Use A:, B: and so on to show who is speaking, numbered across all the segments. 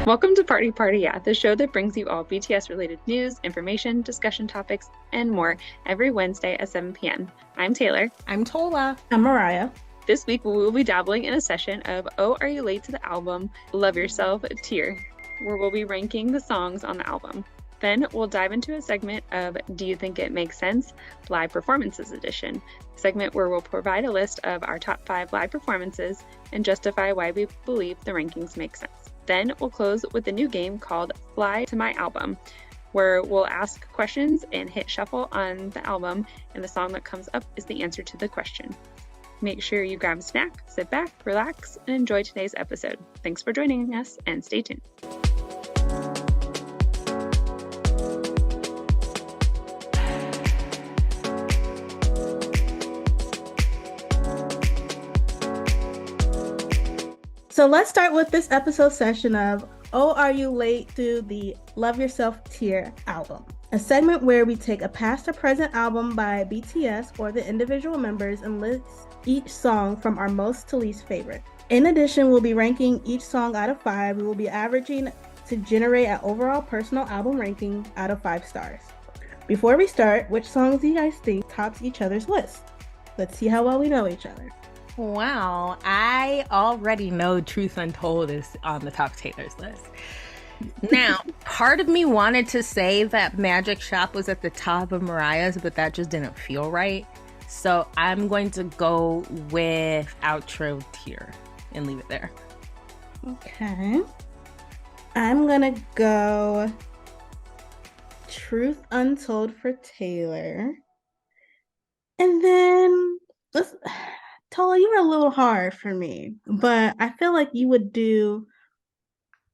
A: Welcome to Party Party Yeah, the show that brings you all BTS-related news, information, discussion topics, and more every Wednesday at 7 p.m. I'm Taylor.
B: I'm Tola.
C: I'm Mariah.
A: This week we will be dabbling in a session of Oh, Are You Late to the Album? Love Yourself tier, where we'll be ranking the songs on the album. Then we'll dive into a segment of Do You Think It Makes Sense? Live Performances Edition, a segment where we'll provide a list of our top 5 live performances and justify why we believe the rankings make sense. Then we'll close with a new game called Fly to My Album, where we'll ask questions and hit shuffle on the album, and the song that comes up is the answer to the question. Make sure you grab a snack, sit back, relax, and enjoy today's episode. Thanks for joining us, and stay tuned.
C: So let's start with this episode session of Oh, Are You Late to the Love Yourself tier album, a segment where we take a past or present album by BTS or the individual members and list each song from our most to least favorite. In addition, we'll be ranking each song out of 5. We will be averaging to generate an overall personal album ranking out of 5 stars. Before we start, which songs do you guys think tops each other's list? Let's see how well we know each other.
B: Wow, I already know Truth Untold is on the top of Taylor's list. Now, part of me wanted to say that Magic Shop was at the top of Mariah's, but that just didn't feel right. So I'm going to go with Outro Tier and leave it there.
C: Okay. I'm gonna go Truth Untold for Taylor. And then Tola, you were a little hard for me, but I feel like you would do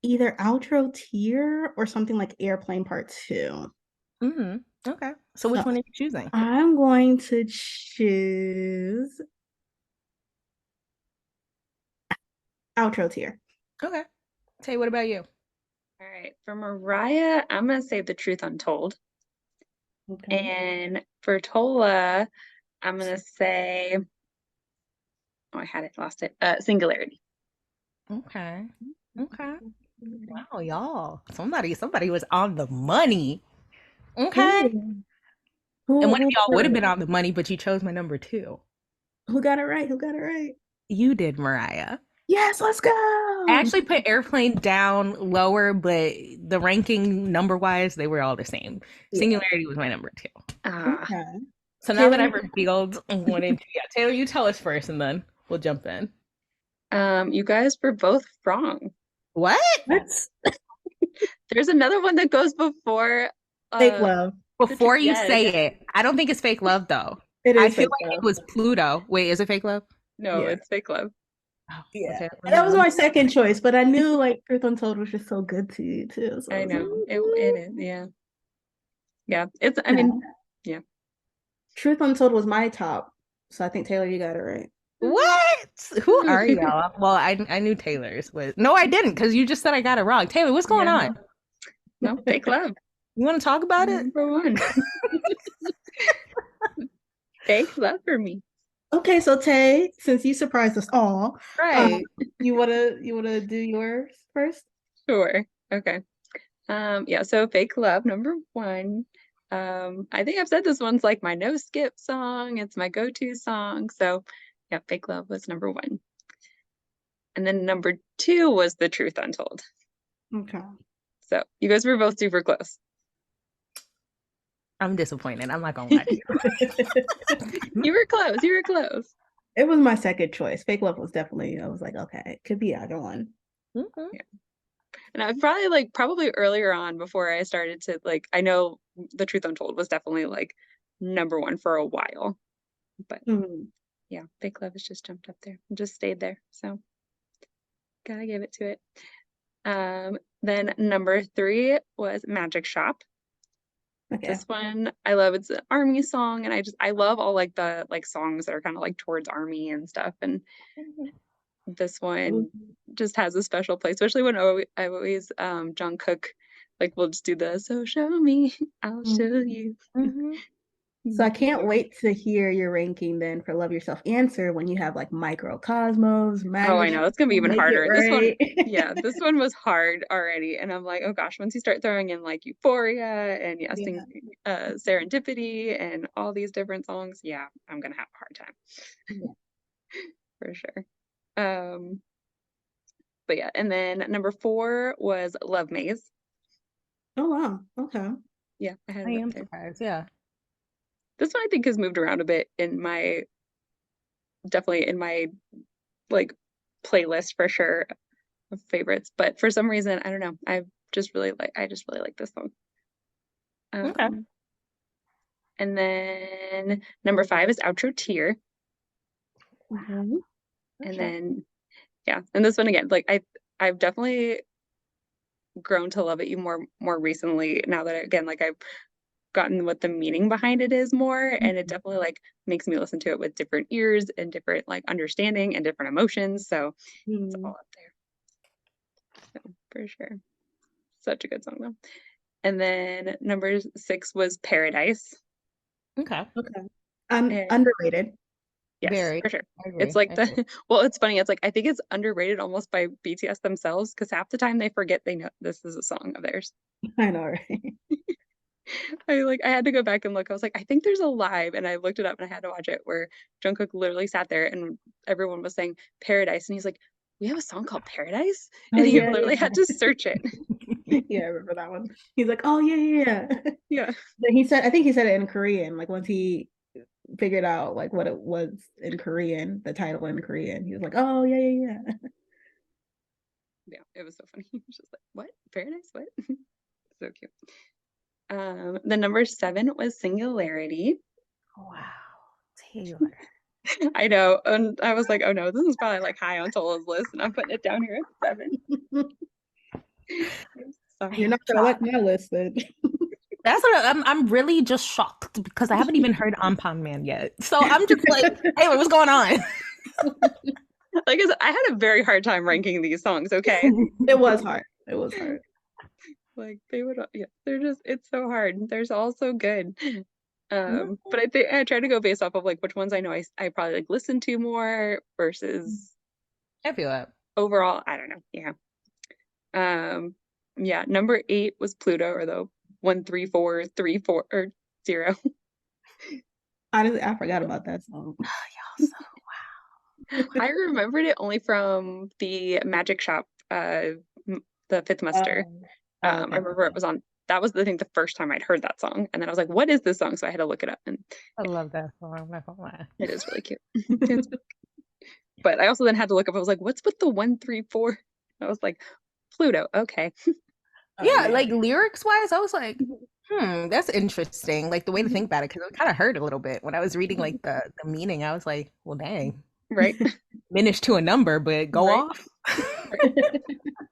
C: either Outro Tier or something like Airplane Part 2.
B: Okay. So which one are you choosing?
C: I'm going to choose Outro Tier.
B: Okay. Tay, what about you?
A: All right, for Mariah, I'm going to say The Truth Untold.
C: Okay.
A: And for Tola, I'm going to say, oh, I had it, lost it, Singularity.
B: Okay. Wow, y'all. Somebody was on the money. Okay.
C: And
B: one of y'all would have been on the money, but you chose my number 2.
C: Who got it right?
B: You did, Mariah.
C: Yes, let's go.
B: I actually put Airplane down lower, but the ranking number-wise, they were all the same. Yeah. Singularity was my number 2.
C: Okay.
B: So now that I've revealed one and 2, Taylor, you tell us first, and then we'll jump in.
A: You guys were both wrong.
B: What?
A: There's another one that goes before
C: Fake Love.
B: Before you say it, I don't think it's Fake Love though.
C: It is.
B: I feel like it was Pluto. Wait, is it Fake Love?
A: No, it's Fake Love.
C: Oh, yeah, okay. That was my second choice, but I knew like Truth Untold was just so good to you too. So
A: I know it is. Yeah. It's. I mean, yeah.
C: Truth Untold was my top, so I think Taylor, you got it right.
B: What? Who are y'all? Well, I knew Taylor's was. No, I didn't, because you just said I got it wrong. Taylor, what's going on?
A: No, Fake Love.
B: You want to talk about it?
A: Number 1. Fake Love for me.
C: Okay, so Tay, since you surprised us all,
B: right?
C: You wanna do yours first?
A: Sure. Okay. Yeah. So Fake Love, number 1. I think I've said this one's like my no skip song. It's my go-to song. So yeah, Fake Love was number 1. And then number 2 was The Truth Untold.
C: Okay.
A: So you guys were both super close.
B: I'm disappointed. I'm not gonna lie to you.
A: You were close.
C: It was my second choice. Fake Love was definitely, I was like, okay, it could be either one.
A: Mm-hmm. Yeah. And I was probably earlier on before I started to I know The Truth Untold was definitely like number 1 for a while. But yeah, Fake Love has just jumped up there and just stayed there. So gotta give it to it. Then number 3 was Magic Shop. Okay. This one I love. It's an ARMY song, and I love all the songs that are kind of like towards ARMY and stuff. And this one just has a special place, especially when I always Jungkook will just do the "So show me, I'll show you."
C: So I can't wait to hear your ranking then for Love Yourself Answer when you have like Microcosmos,
A: Oh, I
C: Magnet,
A: know. It's gonna be even
C: Make It
A: harder. This one,
C: Right.
A: yeah, this one was hard already. And I'm like, oh gosh, once you start throwing in like Euphoria and
C: Yeah.
A: Serendipity and all these different songs, yeah, I'm gonna have a hard time
C: Yeah.
A: for sure. Um, but yeah, and then number 4 was Love Maze.
C: Oh wow. Okay.
A: Yeah, I had
B: I
A: it up
B: am
A: there.
B: surprised. Yeah.
A: This one I think has moved around a bit in my definitely in my like playlist for sure of favorites, but for some reason, I don't know. I just really like this song.
B: Okay.
A: Um, and then number 5 is Outro Tear.
C: Mhm.
A: And
C: Okay.
A: then yeah, and this one again, like I've definitely grown to love it even more recently now that again like I've gotten what the meaning behind it is more, and it definitely like makes me listen to it with different ears and different like understanding and different emotions. So it's all
C: Mhm.
A: up there. So for sure. Such a good song though. And then number 6 was Paradise.
B: Okay.
C: Okay.
A: And
C: Underrated.
A: yes,
B: Very.
A: for sure.
B: I
A: It's
B: agree.
A: like
B: I agree.
A: the well, it's funny. It's like I think it's underrated almost by BTS themselves because half the time they forget they know this is a song of theirs.
C: I know, right?
A: I had to go back and look. I was like, I think there's a live, and I looked it up and I had to watch it where Jungkook literally sat there and everyone was saying Paradise, and he's like, "We have a song called Paradise,"
C: Oh
A: and he
C: yeah,
A: literally had to search it.
C: yeah, I remember that one. He's like, oh yeah, yeah, yeah.
A: Yeah,
C: Then he said, I think he said it in Korean. Like once he figured out like what it was in Korean, the title in Korean, he was like, oh yeah, yeah, yeah.
A: yeah, it was so funny. He was just like, "What Paradise? What?" So cute. The number 7 was Singularity.
B: Wow. Taylor.
A: I know, and I was like, "Oh no, this is probably like high on Tola's list," and I'm putting it down here at 7. I'm
B: I
C: You're
A: sorry.
B: am
C: not gonna like
B: shocked.
C: my list then.
B: That's what I'm really just shocked because I haven't even heard Ampon Man yet. So I'm just like, Taylor, what's going on?
A: Like I said, I had a very hard time ranking these songs. Okay,
C: It was hard. It was hard.
A: like they would, yeah, they're just it's so hard. They're all so good. But I think I try to go based off of like which ones I know I probably like listen to more versus
B: I feel that.
A: overall. I don't know. Yeah. Yeah. Number 8 was Pluto, or the 13434 or 0.
C: Honestly, I forgot about that song.
B: Y'all so
A: I remembered it only from the Magic Shop, the Fifth Muster. I
C: Okay.
A: remember it was on. That was the thing the first time I'd heard that song, and then I was like, "What is this song?" So I had to look it up, and
B: I love that song. I'm not gonna lie.
A: it is really cute. It's, but I also then had to look up. I was like, "What's with the 134?" I was like, "Pluto." Okay.
C: Oh
B: Yeah,
C: yeah.
B: like lyrics wise, I was like, that's interesting. Like the way to think about it, because it kind of hurt a little bit when I was reading like the meaning. I was like, well, dang,
A: Right.
B: diminish to a number, but go
A: Right.
B: off.
A: Right.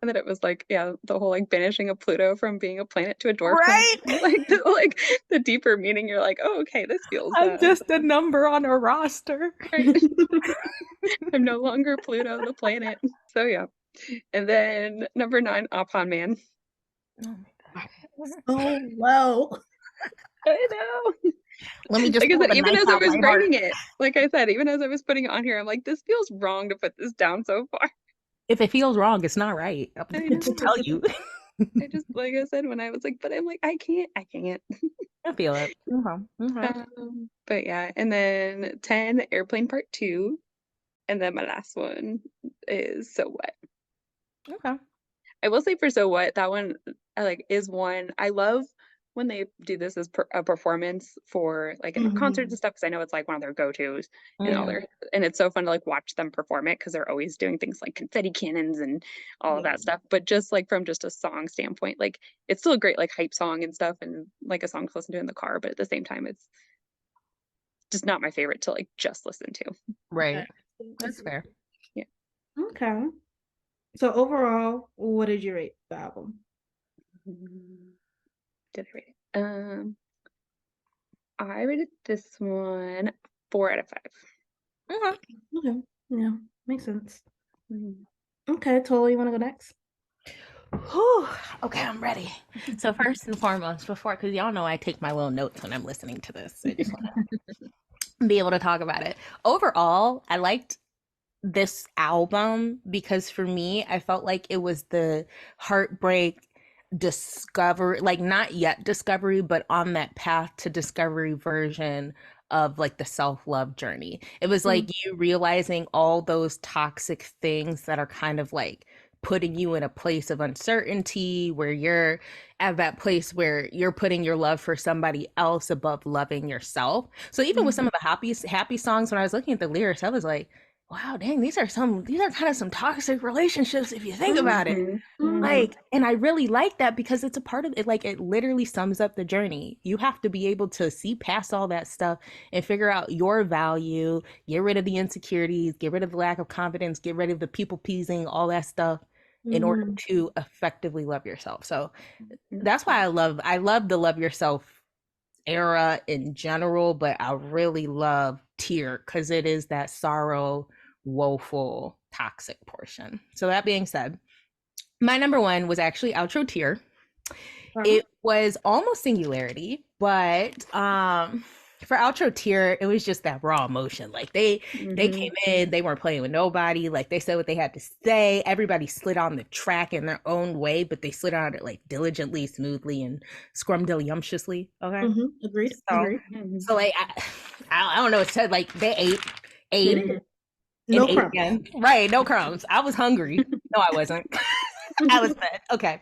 A: And then it was like, yeah, the whole like banishing of Pluto from being a planet to a dwarf planet.
B: Right?
A: Like the deeper meaning, you're like, oh, okay, this feels
B: I'm just a number on a roster.
A: right. I'm no longer Pluto, the planet. So yeah. And then number 9, Upon Man.
B: Oh my god.
C: Oh low.
A: I know.
B: Let me just
A: Like I
B: pull
A: said,
B: the
A: even
B: knife
A: as I
B: out
A: was
B: my heart.
A: writing it, like I said, even as I was putting it on here, I'm like, this feels wrong to put this down so far.
B: If it feels wrong, it's not right. I'm
A: I
B: going to
A: know.
B: tell you.
A: I just like I said when I was like, but I'm like, I can't.
B: I feel it.
A: But yeah, and then 10, Airplane Part 2, and then my last one is So What.
B: Okay.
A: I will say for So What, that one I like is one I love when they do this as a performance for like in concerts and stuff because I know it's like one of their go-tos and all
C: Yeah.
A: their and it's so fun to like watch them perform it because they're always doing things like confetti cannons and all of
C: Yeah.
A: that stuff. But just like from just a song standpoint, like it's still a great like hype song and stuff and like a song to listen to in the car, but at the same time it's just not my favorite to like just listen to.
B: Right. That's fair.
A: Yeah.
C: Okay. So overall, what did you rate the album?
A: Did I rate it? I rated this one 4 out of 5.
B: Okay.
C: Okay. Yeah, makes sense.
A: Mhm.
C: Okay, Tola, you want to go next?
B: Whew. Okay, I'm ready. So first and foremost, because y'all know I take my little notes when I'm listening to this. So I just want to be able to talk about it. Overall, I liked this album because for me, I felt like it was the heartbreak discovery, like not yet discovery, but on that path to discovery version of like the self-love journey. It was like you realizing all those toxic things that are kind of like putting you in a place of uncertainty where you're at that place where you're putting your love for somebody else above loving yourself. So even with some of the happy songs, when I was looking at the lyrics, I was like, wow, dang, these are kind of some toxic relationships if you think about it. Like, and I really like that because it's a part of it. Like, it literally sums up the journey. You have to be able to see past all that stuff and figure out your value, get rid of the insecurities, get rid of the lack of confidence, get rid of the people pleasing, all that stuff in order to effectively love yourself. So that's why I love the love yourself era in general, but I really love Tear because it is that sorrow, woeful, toxic portion. So that being said, my number one was actually Outro Tear. It was almost Singularity, but for Outro Tear, it was just that raw emotion. Like they came in, they weren't playing with nobody. Like they said what they had to say. Everybody slid on the track in their own way, but they slid on it like diligently, smoothly, and scrumdiddlyumptiously. Okay,
C: Agreed.
B: So like I don't know. It said like they ate.
C: No crumbs.
B: Again. Right, no crumbs. I was hungry. No, I wasn't. I was fed. Okay.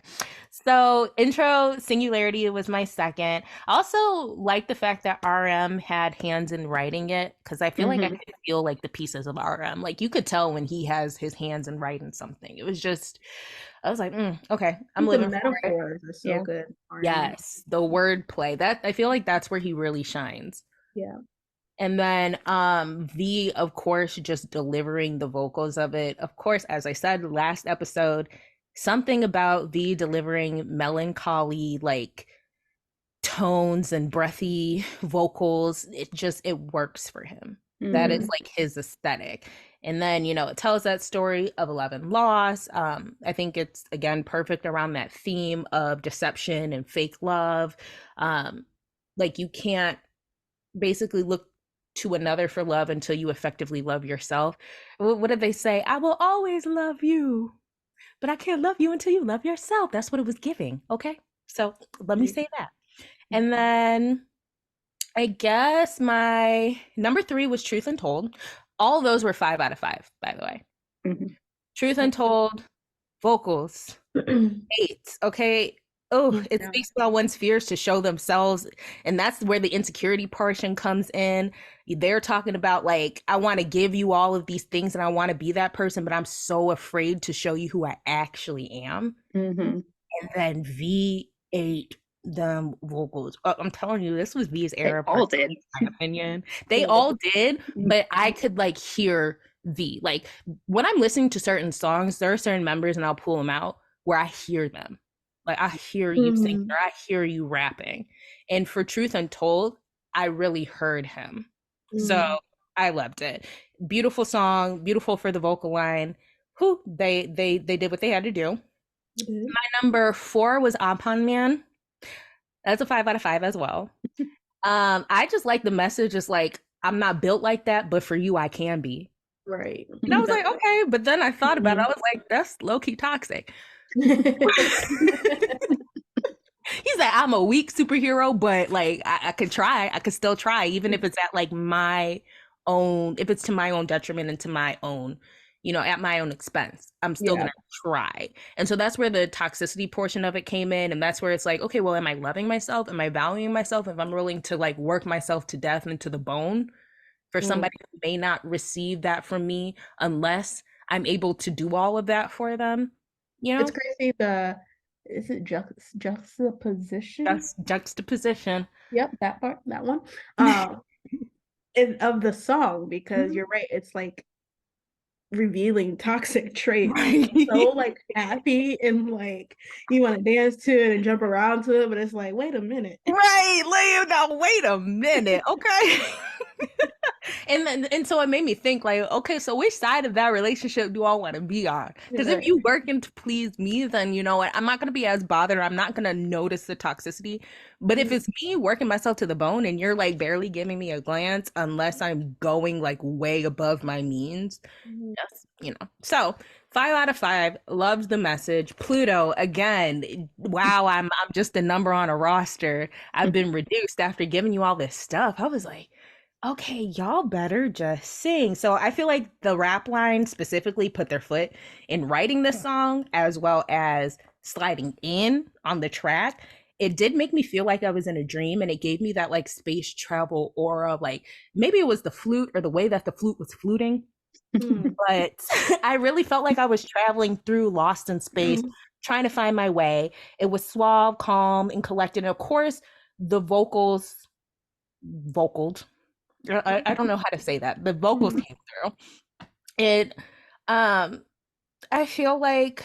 B: So intro Singularity was my second. I also like the fact that RM had hands in writing it because I feel like I could feel like the pieces of RM. Like you could tell when he has his hands in writing something. It was just, I was like, okay, I'm living for it.
C: Metaphors are so good.
B: Yes, the wordplay. That I feel like that's where he really shines.
C: Yeah.
B: And then V, of course, just delivering the vocals of it. Of course, as I said last episode, something about V delivering melancholy, like tones and breathy vocals, it works for him. That is like his aesthetic. And then, it tells that story of love and loss. I think it's, again, perfect around that theme of deception and fake love. Like you can't basically look to another for love until you effectively love yourself. What did they say? I will always love you, but I can't love you until you love yourself. That's what it was giving. Okay. So let me say that. And then I guess my number 3 was Truth Untold. All those were 5 out of 5, by the way. Truth Untold, vocals, 8. Okay. Oh, it speaks about one's fears to show themselves. And that's where the insecurity portion comes in. They're talking about like, I want to give you all of these things and I want to be that person, but I'm so afraid to show you who I actually am. And then V8, them vocals. I'm telling you, this was V's era.
A: They all did.
B: In my opinion. They all did, but I could like hear V. Like when I'm listening to certain songs, there are certain members and I'll pull them out where I hear them. Like I hear you singing or I hear you rapping. And for Truth Untold, I really heard him. So I loved it. Beautiful song, beautiful for the vocal line. They did what they had to do. My number 4 was Upon Man. That's a 5 out of 5 as well. I just like the message is like, I'm not built like that, but for you, I can be.
C: Right.
B: And I was like, okay. But then I thought about it. I was like, that's low-key toxic. He's like, I'm a weak superhero, but like I could try. I could still try, even if it's at like my own, if it's to my own detriment and to my own, at my own expense. I'm still gonna try. And so that's where the toxicity portion of it came in. And that's where it's like, okay, well, am I loving myself? Am I valuing myself? If I'm willing to like work myself to death and to the bone for somebody who may not receive that from me unless I'm able to do all of that for them.
C: It's crazy. Is it juxtaposition?
B: Juxtaposition.
C: Yep, that one. Of the song, because you're right. It's like revealing toxic traits. So like happy and like you want to dance to it and jump around to it, but it's like, wait a minute.
B: Right, Liam. Now wait a minute, okay. And so it made me think like, okay, so which side of that relationship do I want to be on? Because if you working to please me, then you know what, I'm not gonna be as bothered. I'm not gonna notice the toxicity. But if it's me working myself to the bone and you're like barely giving me a glance, unless I'm going like way above my means, yes, you know. So 5 out of 5, loved the message. Pluto, again, wow, I'm just a number on a roster. I've been reduced after giving you all this stuff. I was like, okay, y'all better just sing. So I feel like the rap line specifically put their foot in writing this song as well as sliding in on the track. It did make me feel like I was in a dream, and it gave me that like space travel aura. Like maybe it was the flute or the way that the flute was fluting, but I really felt like I was traveling through lost in space, trying to find my way. It was suave, calm, and collected. And of course, the vocaled. I don't know how to say that. The vocals came through. It I feel like,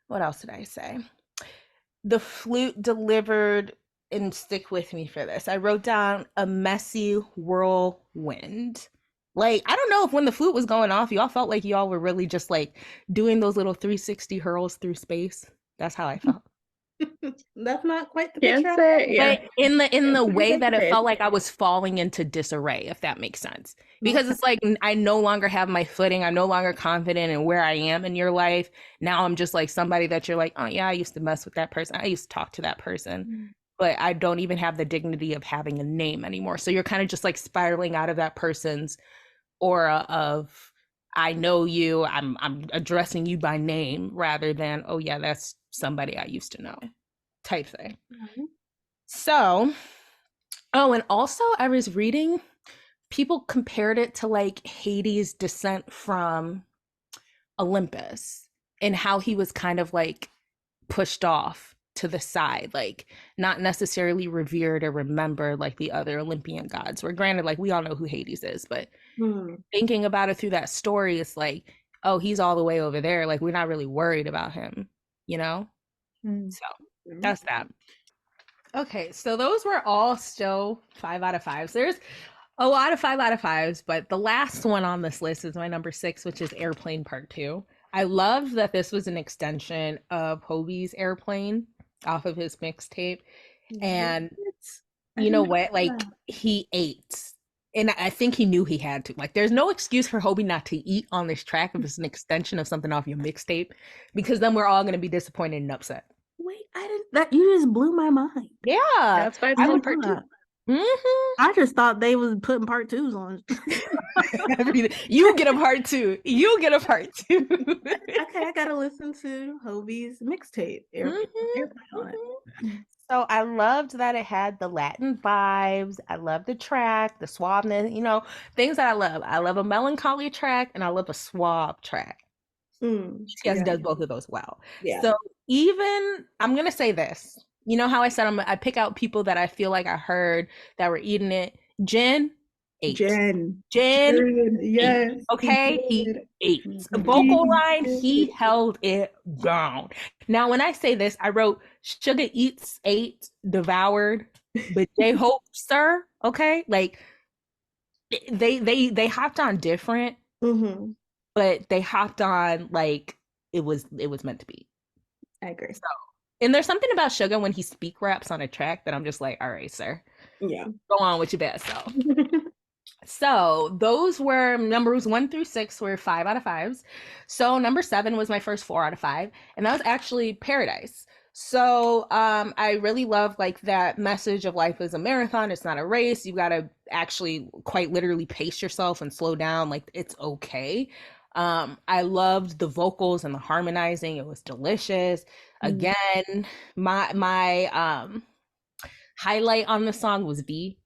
B: what else did I say? The flute delivered, and stick with me for this. I wrote down a messy whirlwind. Like, I don't know if when the flute was going off, y'all felt like y'all were really just like doing those little 360 hurls through space. That's how I felt.
C: That's not quite the
A: Can't
C: picture.
A: say, yeah.
B: But in the way that it felt like I was falling into disarray, if that makes sense. Because it's like I no longer have my footing. I'm no longer confident in where I am in your life. Now I'm just like somebody that you're like, oh yeah, I used to mess with that person. I used to talk to that person. But I don't even have the dignity of having a name anymore. So you're kind of just like spiraling out of that person's aura of, I know you, I'm addressing you by name rather than, oh yeah, that's somebody I used to know type thing. So, oh, and also I was reading, people compared it to like Hades' descent from Olympus and how he was kind of like pushed off to the side, like not necessarily revered or remembered like the other Olympian gods were. Granted, like we all know who Hades is, but thinking about it through that story, it's like, oh, he's all the way over there. Like we're not really worried about him, you know? So that's that. Okay, so those were all still 5 out of 5s. There's a lot of 5 out of 5s, but the last one on this list is my number 6, which is Airplane Part 2. I love that this was an extension of Hobie's Airplane off of his mixtape. And you know what? Like he ate. And I think he knew he had to. Like, there's no excuse for Hobie not to eat on this track if it's an extension of something off your mixtape, because then we're all going to be disappointed and upset.
C: Wait, I didn't. That you just blew my mind.
B: Yeah,
A: that's why it's called Part 2.
C: I just thought they was putting part 2s on.
B: You get a part 2. You get a part 2.
C: Okay, I gotta listen to Hobie's mixtape. Airplane on it.
B: So I loved that it had the Latin vibes. I love the track, the suaveness, you know, things that I love. I love a melancholy track and I love a suave track. BTS does both of those well. So even, I'm going to say this. You know how I said I pick out people that I feel like I heard that were eating it? Jin, 8. Jin, yes. 8. Okay, he ate. The vocal line, he held it down. Now, when I say this, I wrote Sugar eats, ate, devoured, but J-Hope, sir, okay? Like, they hopped on different, but they hopped on like it was meant to be.
C: I agree.
B: So, and there's something about Sugar when he speak raps on a track that I'm just like, all right, sir. Yeah. Go on with your best self. So those were numbers 1 through 6 were 5 out of 5s. So number 7 was my first 4 out of 5. And that was actually Paradise. So I really love like that message of life is a marathon. It's not a race. You got to actually quite literally pace yourself and slow down. Like it's okay. I loved the vocals and the harmonizing. It was delicious. Again, my highlight on the song was V.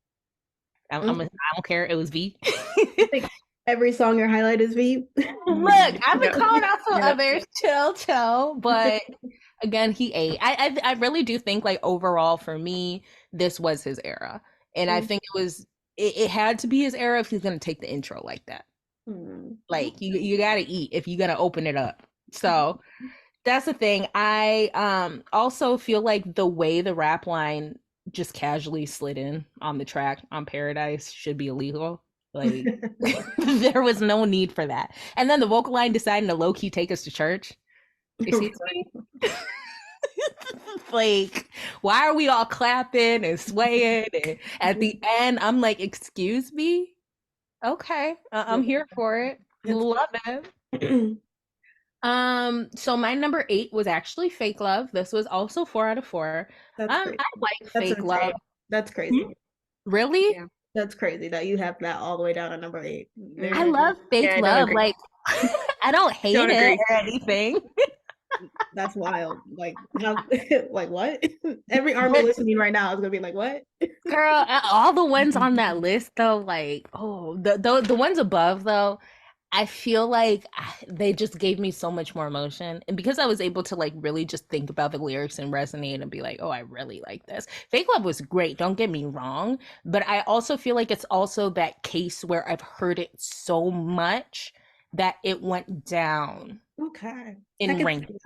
B: I don't care. It was V.
C: I think every song your highlight is V.
B: Look, I've been calling out some others. Chill. But again, he ate. I really do think like overall for me, this was his era. And I think it had to be his era if he's going to take the intro like that. Like you got to eat if you're going to open it up. So that's the thing. I also feel like the way the rap line just casually slid in on the track on Paradise should be illegal. Like, there was no need for that. And then the vocal line deciding to low key take us to church. Excuse me? Like, why are we all clapping and swaying? And at the end, I'm like, excuse me? Okay, I'm here for it. Love it. So my number 8 was actually Fake Love. This was also 4 out of 4.
C: That's crazy.
B: I like
C: That's
B: Fake Love.
C: That's crazy.
B: Really?
A: Yeah.
C: That's crazy that you have that all the way down to number 8.
B: I love Fake Love. Like, I don't hate it or anything.
C: That's wild. Like, like what? Every army listening right now is gonna be like, what?
B: Girl, all the ones on that list though, like, oh, the ones above though, I feel like they just gave me so much more emotion. And because I was able to like really just think about the lyrics and resonate and be like, oh, I really like this. Fake Love was great, don't get me wrong. But I also feel like it's also that case where I've heard it so much that it went down.
C: Okay.
B: In ranking.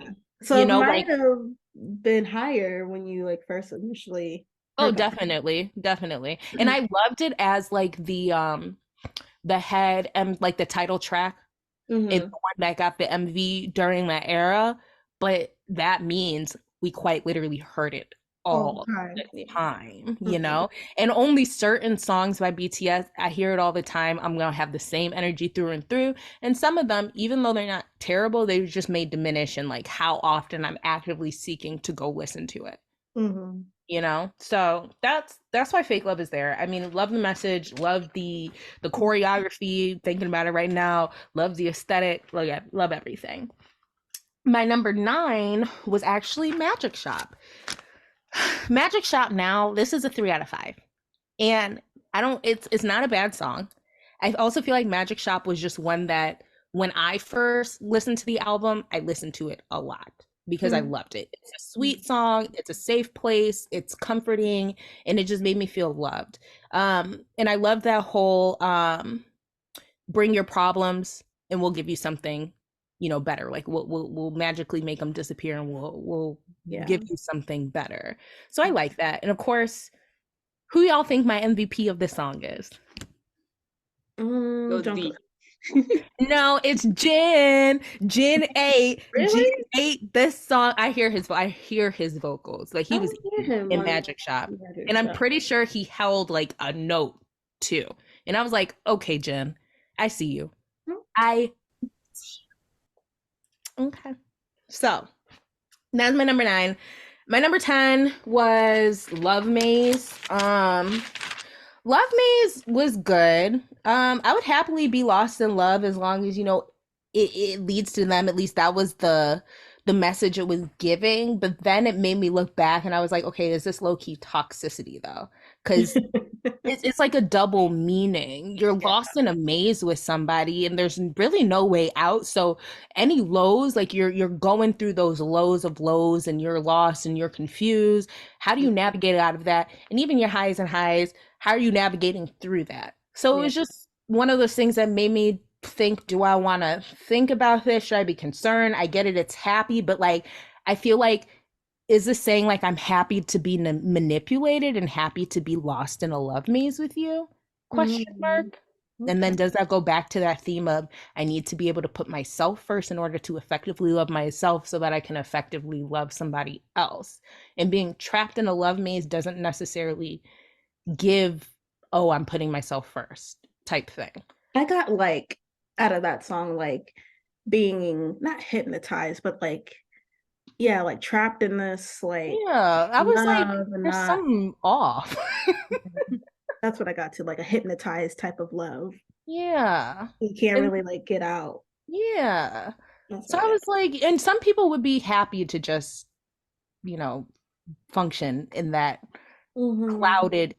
C: So it might have been higher when you like first initially.
B: Oh, definitely. And I loved it as like the head and like the title track is the one that got the MV during that era, but that means we quite literally heard it all the time, you know? And only certain songs by BTS, I hear it all the time, I'm gonna have the same energy through and through. And some of them, even though they're not terrible, they just may diminish in like how often I'm actively seeking to go listen to it. You know, so that's why Fake Love is there. I mean, love the message, love the choreography, thinking about it right now, love the aesthetic, love everything. My number 9 was actually Magic Shop. Magic Shop now, this is a 3 out of 5. And it's not a bad song. I also feel like Magic Shop was just one that when I first listened to the album, I listened to it a lot because I loved it. It's a sweet song, it's a safe place, it's comforting, and it just made me feel loved. And I love that whole bring your problems and we'll give you something, you know, better. Like we'll magically make them disappear and we'll give you something better. So I like that. And of course, who y'all think my MVP of this song is? No, it's Jin 8.
C: Really?
B: Jin 8. This song, I hear his vocals. Like he was in Magic Shop, and I'm pretty sure he held like a note too. And I was like, okay, Jin, I see you. I see you. Okay, so that's my number 9. My number 10 was Love Maze. Love Maze was good. I would happily be lost in love as long as, you know, it leads to them. At least that was the message it was giving. But then it made me look back and I was like, okay, is this low-key toxicity though? Because it's like a double meaning. You're lost in a maze with somebody and there's really no way out. So any lows, like you're going through those lows of lows and you're lost and you're confused. How do you navigate out of that? And even your highs and highs, how are you navigating through that? So it was just one of those things that made me think, do I want to think about this? Should I be concerned? I get it. It's happy, but like, I feel like, is this saying like, I'm happy to be manipulated and happy to be lost in a love maze with you? Question mark. Okay. And then does that go back to that theme of, I need to be able to put myself first in order to effectively love myself so that I can effectively love somebody else? And being trapped in a love maze doesn't necessarily give, oh, I'm putting myself first type thing.
C: I got like out of that song, like being not hypnotized, but like, yeah, like trapped in this, like,
B: I was like, there's something off.
C: That's what I got to, like a hypnotized type of love.
B: Yeah.
C: You can't really like get out.
B: Yeah. So I was like, and some people would be happy to just, you know, function in that clouded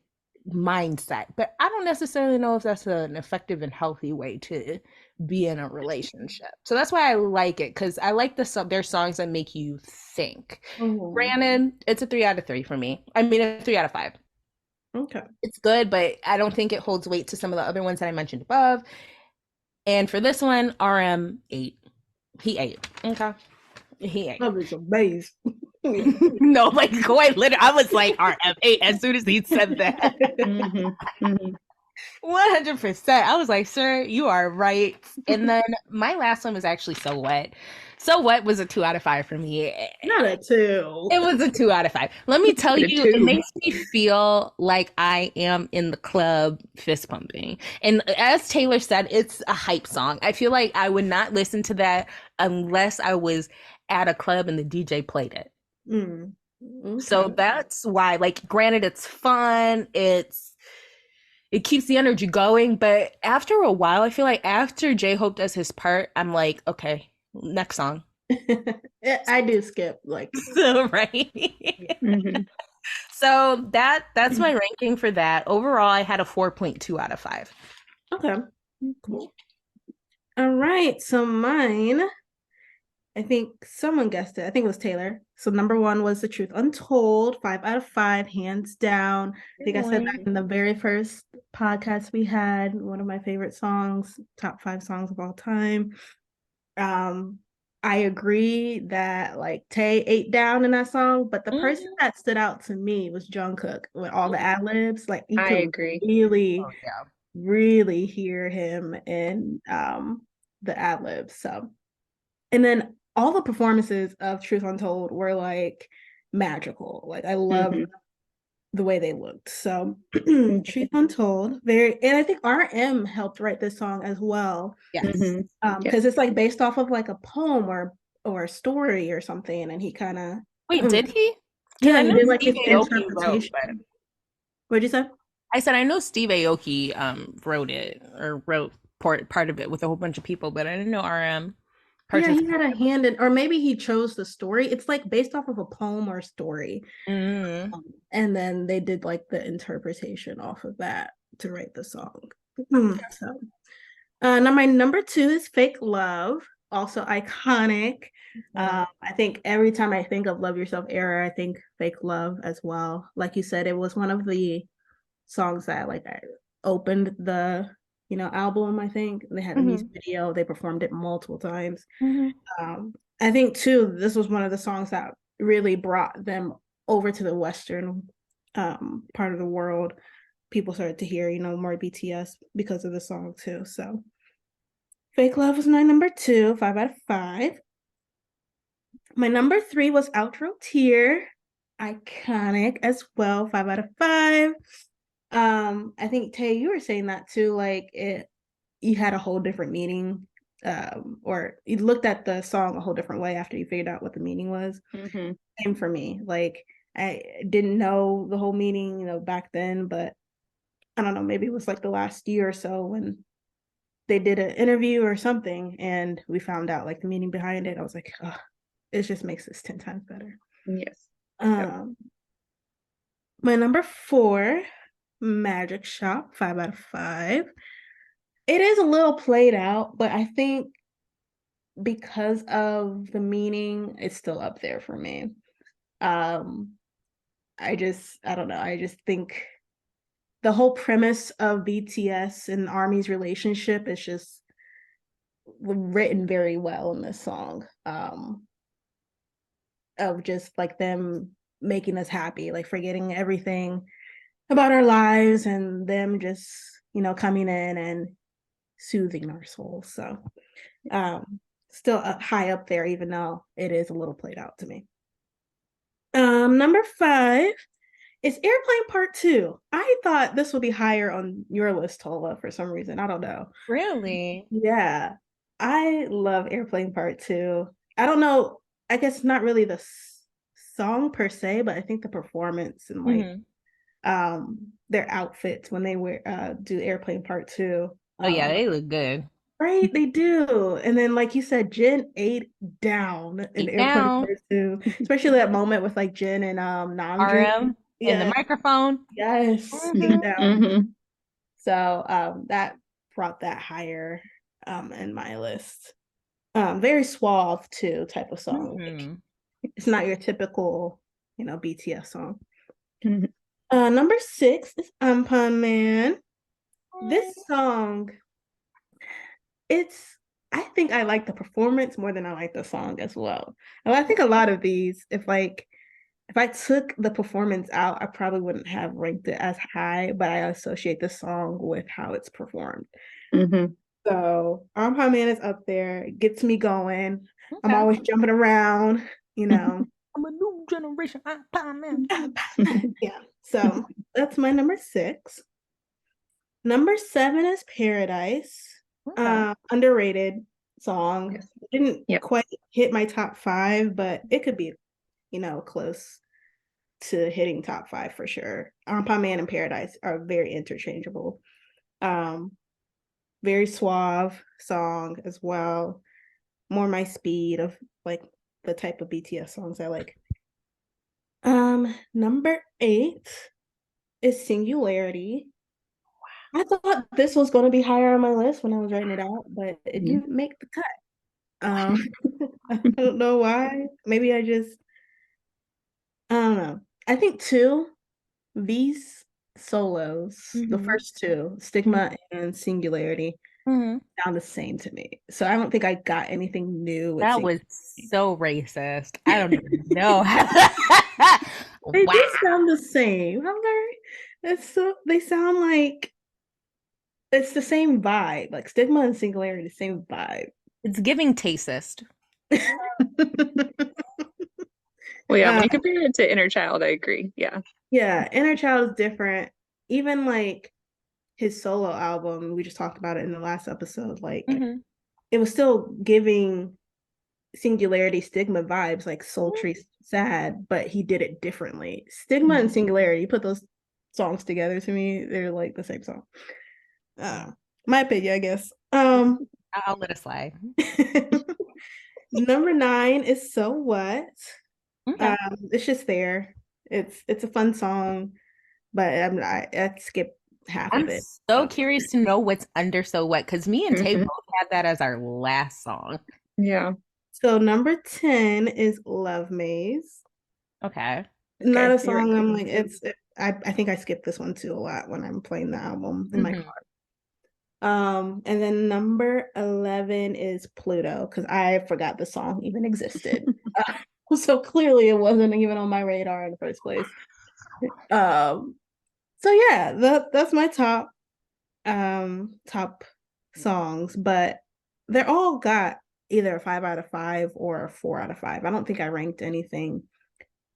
B: mindset, but I don't necessarily know if that's an effective and healthy way to be in a relationship. So that's why I like it, because I like their songs that make you think. Granted, it's a 3 out of 3 for me. I mean, a 3 out of 5.
C: Okay, it's
B: good, but I don't think it holds weight to some of the other ones that I mentioned above. And for this one, RM 8. He 8. Okay, he 8.
C: That was amazing.
B: No, like quite literally, I was like RM 8 as soon as he said that. 100%. I was like, sir, you are right. And then my last one was actually So What. So What was a 2 out of 5 for me.
C: Not a two.
B: It was a 2 out of 5. Let me tell
A: The
B: you, it
A: two.
B: makes me feel like I am in the club fist pumping. And as Taylor said, it's a hype song. I feel like I would not listen to that unless I was at a club and the DJ played it.
C: Mm.
B: So
C: Okay.
B: that's why, like, granted, it's fun, it keeps the energy going, but after a while, I feel like after J-Hope does his part, I'm like, okay, next song.
C: I do skip like
B: So, right.
A: Mm-hmm.
B: So that's my ranking for that. Overall, I had a 4.2 out of 5.
C: okay. Cool. All right. So mine, I think someone guessed it. I think it was Taylor. So number one was The Truth Untold, 5 out of 5, hands down. I think I said that in the very first podcast we had. One of my favorite songs, top 5 songs of all time. I agree that like Tay ate down in that song, but the person that stood out to me was Jungkook with all the ad libs. Like you
A: I
C: could
A: agree.
C: really,
B: Oh yeah.
C: really hear him in the ad libs. So, and then all the performances of Truth Untold were like magical. Like I love
A: Mm-hmm.
C: the way they looked. So Truth Untold, very, and I think RM helped write this song as well.
B: Yes.
A: Mm-hmm.
C: Because it's like based off of like a poem or a story or something, and he kind of
B: Wait, did he? Because
C: yeah,
B: I
C: he
B: know
C: did like
B: Steve
C: his
B: Aoki wrote, but
C: interpretation. What'd you say?
B: I said I know Steve Aoki wrote it or wrote part of it with a whole bunch of people, but I didn't know RM
C: Yeah, he had
B: participated.
C: a hand in, or maybe he chose the story. It's like based off of a poem or story.
B: Mm-hmm.
C: And then they did like the interpretation off of that to write the song. So, now my number two is Fake Love, also iconic. I think every time I think of Love Yourself era, I think Fake Love as well. Like you said, it was one of the songs that like I opened the album. I think they had a music video. They performed it multiple times.
B: Mm-hmm.
C: I think too, this was one of the songs that really brought them over to the Western part of the world. People started to hear, more BTS because of the song too. So Fake Love was my number two, 5 out of 5. My number three was Outro Tear. Iconic as well, 5 out of 5. I think Tay, you were saying that too, like you had a whole different meaning, or you looked at the song a whole different way after you figured out what the meaning was.
A: Mm-hmm.
C: Same for me. Like I didn't know the whole meaning, back then, but I don't know, maybe it was like the last year or so when they did an interview or something and we found out like the meaning behind it. I was like, oh, it just makes this 10 times better.
A: Yes.
C: My number 4, Magic Shop, 5 out of 5. It is a little played out, but I think because of the meaning, it's still up there for me. I don't know. I just think the whole premise of BTS and Army's relationship is just written very well in this song. Of just like them making us happy, like forgetting everything about our lives and them just, coming in and soothing our souls. So still high up there, even though it is a little played out to me. Number 5 is Airplane Part 2. I thought this would be higher on your list, Tola, for some reason. I don't know.
B: Really?
C: Yeah, I love Airplane Part 2. I don't know. I guess not really the song per se, but I think the performance and like their outfits when they do Airplane Part 2.
B: Oh yeah, they look good.
C: Right, they do. And then, like you said, Jin ate down in
B: Eat
C: Airplane
B: down.
C: Part 2, especially that moment with like Jin and Namjoon.
B: RM in the
C: Yeah,
B: microphone.
C: yes, ate
B: Mm-hmm.
C: down.
A: Mm-hmm.
C: So that brought that higher in my list. Very suave too type of song. Like, it's not your typical, BTS song.
A: Mm-hmm.
C: Number 6 is Umpan Man. This song, I think I like the performance more than I like the song as well. And I think a lot of these, if like if I took the performance out, I probably wouldn't have ranked it as high, but I associate the song with how it's performed.
A: Mm-hmm.
C: So I'm Pie Man is up there. It gets me going. I'm
B: Okay.
C: always jumping around, you know.
B: I'm a new generation. I'm Pie Man.
C: Yeah. So that's my number 6. Number 7 is Paradise.
B: Okay.
C: Underrated song.
A: Yes.
C: Didn't
A: Yep.
C: quite hit my top 5, but it could be, close to hitting top 5 for sure. Pie Man and Paradise are very interchangeable. Um, Very suave song as well. More my speed of like the type of BTS songs I like. Number 8 is Singularity. I thought this was going to be higher on my list when I was writing it out, but it didn't make the cut. I don't know why. Maybe I don't know. I think these solos, the first two, Stigma and Singularity,
B: Mm-hmm.
C: sound the same to me. So I don't think I got anything new with
B: That was
C: Singularity.
B: so racist. I don't even know.
C: They
B: Wow.
C: do sound the same. They sound like it's the same vibe. Like Stigma and Singularity, the same vibe.
B: It's giving tastist.
A: Well, yeah, when
C: Uh,
A: you compare it to Inner Child, I agree. Yeah.
C: yeah, Inner Child is different. Even like his solo album, we just talked about it in the last episode. Like
B: Mm-hmm.
C: it was still giving Singularity Stigma vibes, like sultry, sad, but he did it differently. Stigma and Singularity, you put those songs together, to me, they're like the same song. My opinion, I guess.
B: I'll let it slide.
C: Number 9 is So What.
B: Okay.
C: It's just there. It's a fun song, but I'd skip half
B: I'm
C: of it.
B: so curious to know what's under So What, because me and Tay
A: Mhm.
B: both had that as our last song.
A: Yeah.
C: So number 10 is Love Maze.
B: Okay.
C: Not a
A: You're right.
C: song I'm like I think I skip this one too a lot when I'm playing the album in my
B: Mhm.
C: car. And then number 11 is Pluto, because I forgot the song even existed. So clearly it wasn't even on my radar in the first place. So yeah, that's my top songs, but they're all got either a 5 out of 5 or a 4 out of 5. I don't think I ranked anything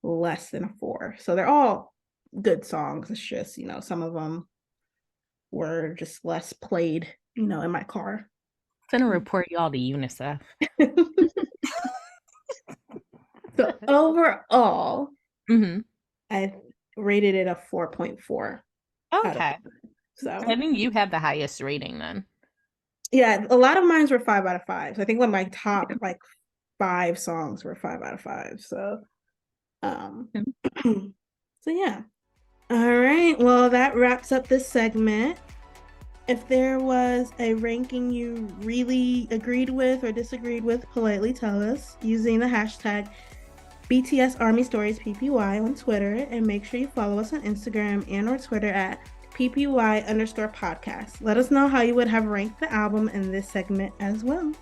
C: less than a 4. So they're all good songs. It's just, some of them were just less played, in my car.
B: I'm gonna report y'all to UNICEF.
C: So overall,
B: Mm-hmm.
C: I rated it a 4.4 out of
B: Okay.
C: 5. So
B: I think you have the highest rating then.
C: yeah, a lot of mine were 5 out of 5. So I think one of my top like 5 songs were 5 out of 5. So so yeah. All right. Well, that wraps up this segment. If there was a ranking you really agreed with or disagreed with, politely tell us using the hashtag BTS Army Stories PPY on Twitter, and make sure you follow us on Instagram and or Twitter at PPY_podcast. Let us know how you would have ranked the album in this segment as well.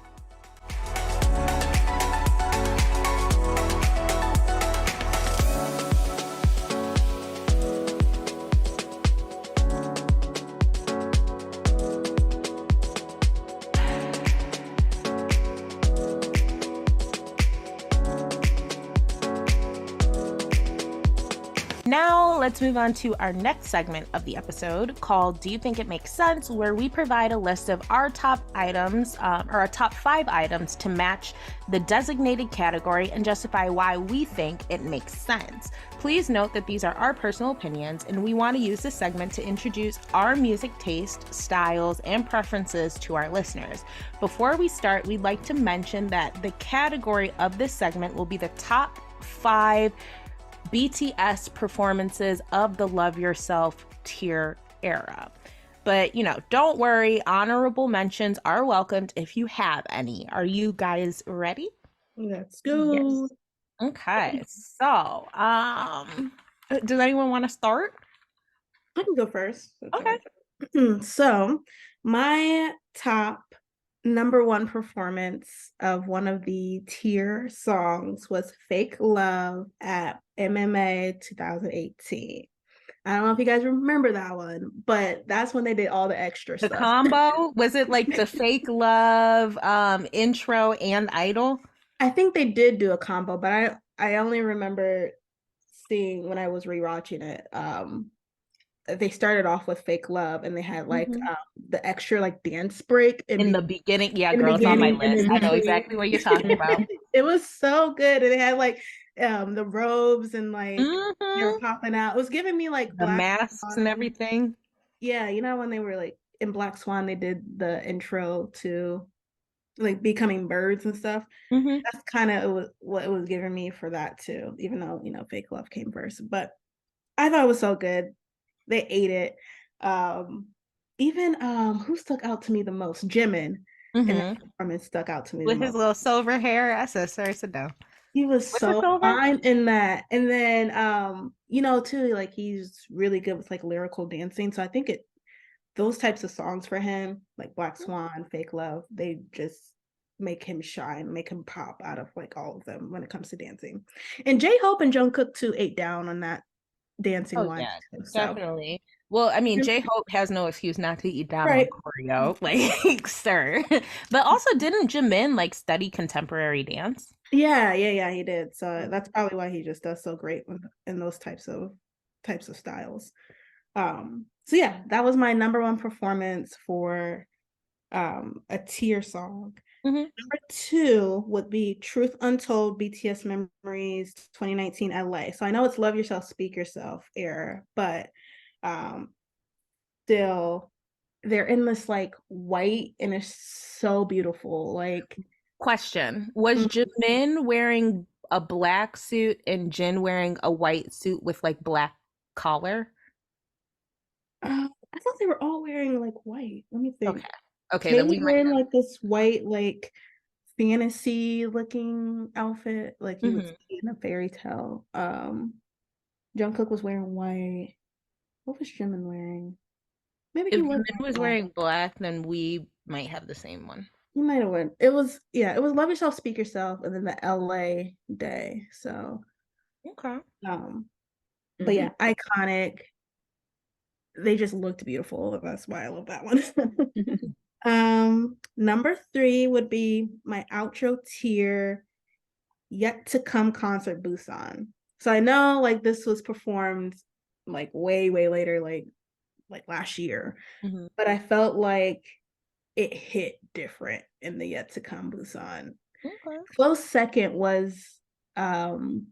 B: Now, let's move on to our next segment of the episode called Do You Think It Makes Sense? Where we provide a list of our top items or our top 5 items to match the designated category and justify why we think it makes sense. Please note that these are our personal opinions, and we want to use this segment to introduce our music taste, styles, and preferences to our listeners. Before we start, we'd like to mention that the category of this segment will be the top 5 BTS performances of the Love Yourself tier era. But, don't worry, honorable mentions are welcomed if you have any. Are you guys ready?
C: Let's go.
A: Yes.
B: Okay, so, does anyone want to start?
C: I can go first.
B: Okay.
C: So, my top number one performance of one of the tier songs was Fake Love at MMA 2018. I don't know if you guys remember that one, but that's when they did all the extra
B: The
C: stuff.
B: combo, was it like the Fake Love intro and Idol?
C: I think they did do a combo, but I only remember seeing when I was rewatching it. They started off with Fake Love and they had like
B: Mhm.
C: the extra like dance break
B: In the beginning, yeah,
C: in the
B: girl, it's on my
C: beginning and
B: list.
C: in
B: I know
C: between.
B: exactly what you're talking about.
C: It was so good. And they had like the robes and like they were
B: Hmm.
C: popping out. It was giving me like
B: The
C: Black
B: masks and
C: Swan.
B: everything.
C: Yeah, you know when they were like in Black Swan, they did the intro to like becoming birds and stuff.
B: Hmm.
C: That's kind of what it was giving me for that too, even though Fake Love came first. But I thought it was so good. They ate it. Um, even who stuck out to me the most? Jimin in
B: Hmm.
C: that performance stuck out to me the
B: With his
C: most.
B: little silver hair. I said, sorry, sit down.
C: He was
B: Was it
C: so
B: silver?
C: fine in that. And then too, like he's really good with like lyrical dancing. So I think those types of songs for him, like Black Swan, Fake Love, they just make him shine, make him pop out of like all of them when it comes to dancing. And J-Hope and Jungkook too ate down on that dancing
B: Oh
C: one.
B: yeah,
C: So
B: definitely. Well, I mean, J-Hope has no excuse not to eat down on
C: right.
B: choreo, like, sir. But also, didn't Jimin like study contemporary dance?
C: Yeah, he did. So that's probably why he just does so great in those types of styles. So yeah, that was my number one performance for a tier song.
B: Hmm.
C: Number two would be Truth Untold BTS Memories 2019 LA. So I know it's Love Yourself, Speak Yourself era, but um still they're in this like white and it's so beautiful. Like
B: Question: was Jimin wearing a black suit and Jin wearing a white suit with like black collar?
C: I thought they were all wearing like white. Let me think.
B: Okay. Okay,
C: Jay
B: then
C: was
B: we might
C: wearing like this white, like fantasy looking outfit, like you
B: have.
C: would
B: Hmm.
C: see in a fairy tale. Jungkook was wearing white. What was Jimin wearing? Maybe he
B: If
C: was
B: Jimin
C: wearing
B: was
C: black.
B: wearing black, then we might have the same one.
C: He might have went. It was it was Love Yourself, Speak Yourself, and then the LA day. So
B: Okay.
C: um, but
A: Mhm.
C: yeah, iconic. They just looked beautiful. That's why I love that one. Number three would be my outro tier yet to come concert Busan. So I know like this was performed like way, way later, like last year,
B: Hmm.
C: but I felt like it hit different in the yet to come Busan.
B: Okay.
C: Close second was um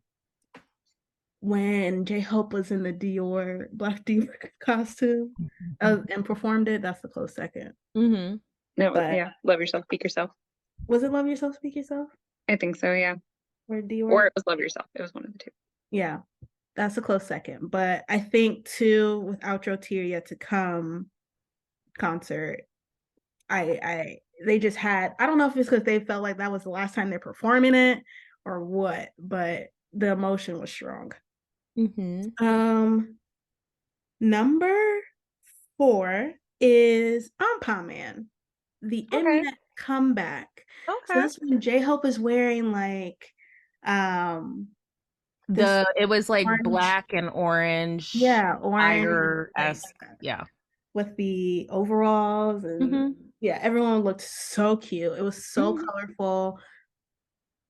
C: when J-Hope was in the Dior Black Dior costume and performed it. That's a close second.
B: Hmm.
A: No,
C: But
A: yeah, love yourself, speak yourself.
C: was it Love Yourself, Speak Yourself
A: I think so, yeah.
C: or
A: Or
C: Dior?
A: it was love yourself. It was one of the two.
C: Yeah, that's a close second. But I think too with outro tier yet to come concert, I they just had I don't know if it's because they felt like that was the last time they're performing it or what, but the emotion was strong.
B: Hmm.
C: Number four is Ampa Man, the
B: Okay.
C: Mnet comeback. So
B: Okay.
C: that's when J-Hope is wearing like this
B: It was like
C: orange,
B: black and orange,
C: yeah, orange, like
B: fire-esque. Yeah.
C: with the overalls and
B: Hmm.
C: yeah, everyone looked so cute. It was so
B: Hmm.
C: colorful.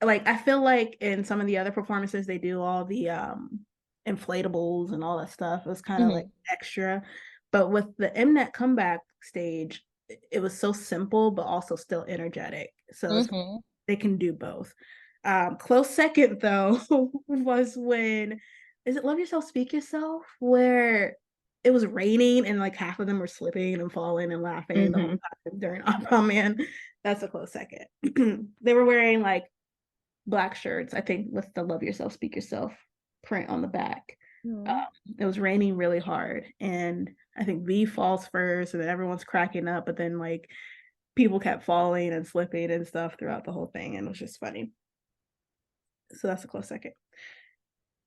C: Like I feel like in some of the other performances they do all the inflatables and all that stuff. It was kind of like
B: Hmm.
C: extra. But with the Mnet comeback stage, it was so simple but also still energetic. So
B: Hmm.
C: they can do both. Close second though was when is it Love Yourself, Speak Yourself, where it was raining and like half of them were slipping and falling and laughing the whole
A: Hmm.
C: time during Opera Man. That's a close second. They were wearing like black shirts, I think, with the Love Yourself, Speak Yourself print on the back. It was raining really hard, and I think V falls first, and then everyone's cracking up, but then like people kept falling and slipping and stuff throughout the whole thing, and it was just funny. So that's a close second.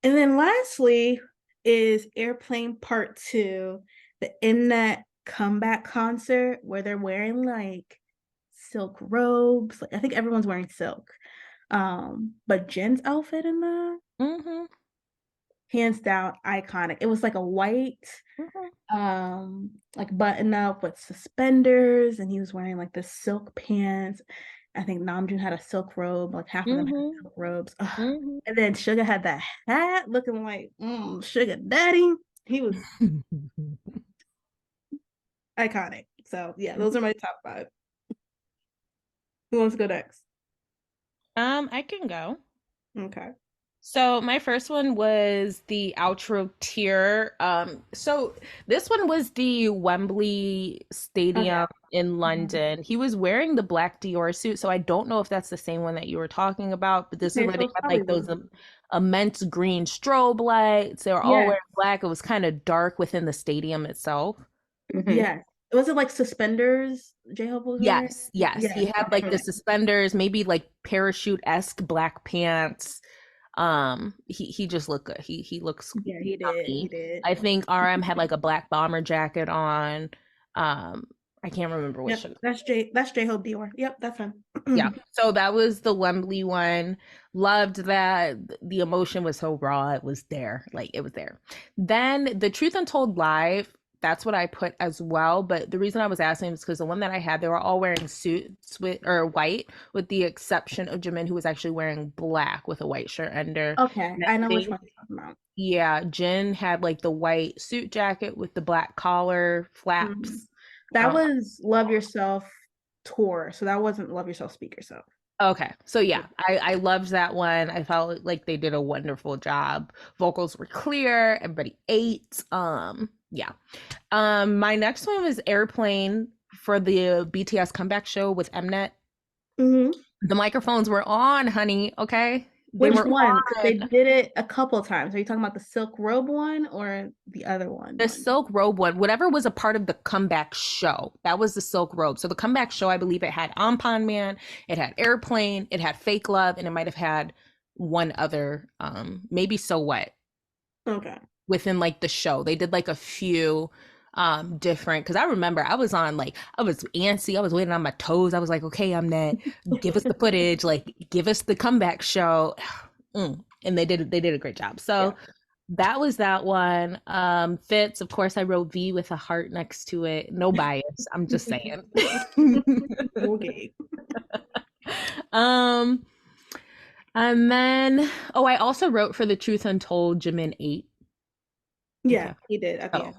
C: And then lastly is Airplane Part Two, the Mnet comeback concert where they're wearing like silk robes. Like I think everyone's wearing silk. But Jen's outfit in there,
B: Mm-hmm.
C: hands down, iconic. It was like a white, like button up with suspenders, and he was wearing like the silk pants. I think Namjoon had a silk robe, like half of them had
B: Mm-hmm.
C: silk robes. Ugh.
B: Mm-hmm.
C: And then Suga had that hat looking like Sugar Daddy. He was iconic. So yeah, those are my top five. Who wants to go next?
B: I can go.
C: Okay.
B: So my first one was the outro tier. So this one was the Wembley
C: Okay.
B: Stadium in
C: Mhm.
B: London. He was wearing the black Dior suit, so I don't know if that's the same one that you were talking about, but this is
C: Okay,
B: where
C: so
B: they
C: it's
B: had
C: probably
B: like those
C: one.
B: immense green strobe lights. They were all
C: Yes,
B: wearing black. It was kind of dark within the stadium itself.
A: Hmm.
C: yes. Was it like suspenders J-Hope was wearing?
B: Yes, yes. He
C: Yes.
B: had like the
C: Okay.
B: suspenders, maybe like parachute-esque black pants. He just looked good. He looks
C: Yeah, he did. He
B: yummy.
C: did.
B: I think RM had like a black bomber jacket on. I can't remember which.
C: Yep, that's J-Hope Dior. Yep, that's him.
B: Yeah. So that was the Wembley one. Loved that. The emotion was so raw. It was there. Like it was there. Then the Truth Untold Live, that's what I put as well. But the reason I was asking is because the one that I had, they were all wearing suits with or white, with the exception of Jimin, who was actually wearing black with a white shirt under.
C: Okay,
B: And I
C: I know which
B: think,
C: one you're talking about.
B: yeah, Jin had like the white suit jacket with the black collar
C: Mhm.
B: flaps.
C: That
B: Um,
C: was Love Yourself tour, so that wasn't Love Yourself Speak Yourself.
B: Okay. So
C: Yeah.
B: yeah, I loved that one. I felt like they did a wonderful job. Vocals were clear, everybody ate. Yeah. My next one was Airplane for the BTS comeback show with Mnet.
C: Hmm.
B: The microphones were on, honey, okay? They
C: Which
B: were
C: one? 'Cause they
B: on.
C: did it a couple times. Are you talking about the silk robe one or the other
B: The
C: one?
B: silk robe one, whatever was a part of the comeback show, that was the silk robe. So the comeback show, I believe it had Ampon Man, it had Airplane, it had Fake Love, and it might have had one other, maybe So What
C: Okay.
B: within like the show. They did like a few different because I remember I was on like I was antsy, I was waiting on my toes. I was like, okay, I'm net, give us the footage, like give us the comeback show. And they did a great job.
C: Yeah.
B: So that was that one. Fits, of course, I wrote V with a heart next to it. No bias. I'm just saying.
C: Okay.
B: um, and then I also wrote for the Truth Untold Jimin 8.
C: Yeah,
B: Okay.
C: he did at the
B: Oh,
C: end.